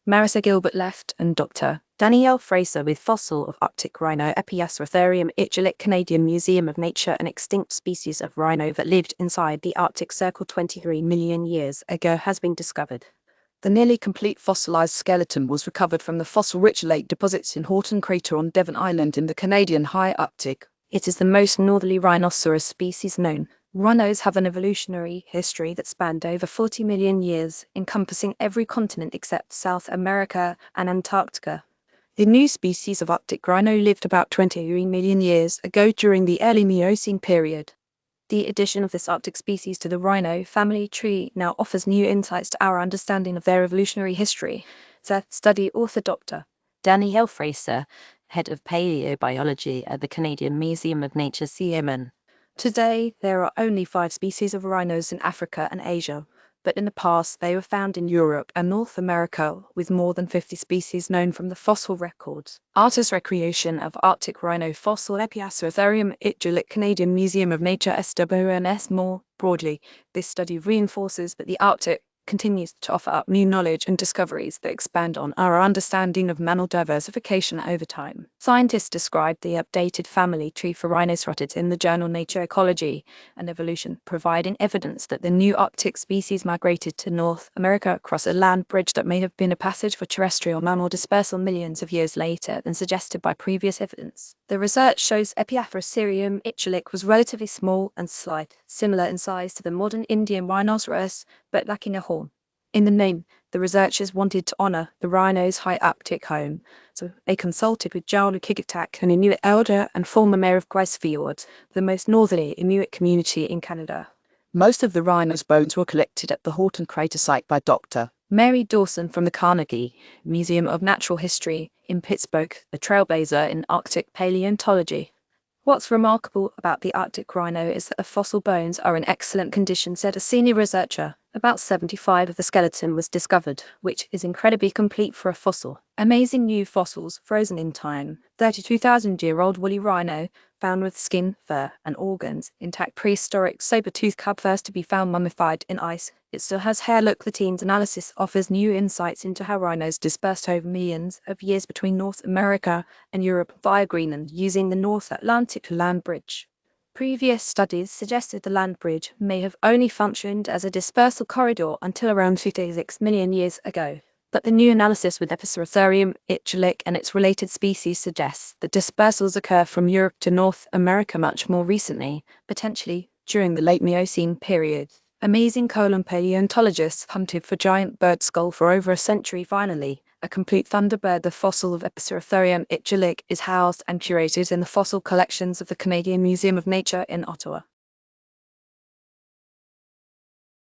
Marisa Gilbert left, and Dr. Danielle Fraser with fossil of Arctic rhino Epiaceratherium itjilik, Canadian Museum of Nature. An extinct species of rhino that lived inside the Arctic Circle 23 million years ago has been discovered. The nearly complete fossilized skeleton was recovered from the fossil-rich lake deposits in Haughton Crater on Devon Island in the Canadian High Arctic. It is the most northerly rhinoceros species known. Rhinos have an evolutionary history that spanned over 40 million years, encompassing every continent except South America and Antarctica. The new species of Arctic rhino lived about 23 million years ago during the early Miocene period. The addition of this Arctic species to the rhino family tree now offers new insights to our understanding of their evolutionary history, said study author Dr. Danielle Fraser, head of paleobiology at the Canadian Museum of Nature, CMN. Today, there are only 5 species of rhinos in Africa and Asia, but in the past they were found in Europe and North America, with more than 50 species known from the fossil records. Artist recreation of Arctic rhino fossil Epiaceratherium itjilik, Canadian Museum of Nature, SWNS. More broadly, this study reinforces that the Arctic continues to offer up new knowledge and discoveries that expand on our understanding of mammal diversification over time. Scientists described the updated family tree for rhinoceros in the journal Nature Ecology and Evolution, providing evidence that the new Arctic species migrated to North America across a land bridge that may have been a passage for terrestrial mammal dispersal millions of years later than suggested by previous evidence. The research shows Epiaceratherium itjilik was relatively small and slight, similar in size to the modern Indian rhinoceros, but lacking a horn. In the name, the researchers wanted to honor the rhino's high Arctic home, so they consulted with Jarl Kigatak, an Inuit elder and former mayor of Grisfjord, the most northerly Inuit community in Canada. Most of the rhino's bones were collected at the Haughton Crater site by Dr. Mary Dawson from the Carnegie Museum of Natural History in Pittsburgh, a trailblazer in Arctic paleontology. What's remarkable about the Arctic rhino is that the fossil bones are in excellent condition, said a senior researcher. About 75 of the skeleton was discovered, which is incredibly complete for a fossil. Amazing new fossils frozen in time. 32,000-year-old woolly rhino, found with skin, fur, and organs intact. Prehistoric saber-toothed cub, first to be found mummified in ice. It still has hair. Look, the team's analysis offers new insights into how rhinos dispersed over millions of years between North America and Europe via Greenland using the North Atlantic land bridge. Previous studies suggested the land bridge may have only functioned as a dispersal corridor until around 56 million years ago. But the new analysis with Epiaceratherium itjilik and its related species suggests that dispersals occur from Europe to North America much more recently, potentially during the late Miocene period. Amazing paleontologists hunted for giant bird skull for over a century. Finally, a complete thunderbird, the fossil of Epiaceratherium itjilik, is housed and curated in the fossil collections of the Canadian Museum of Nature in Ottawa.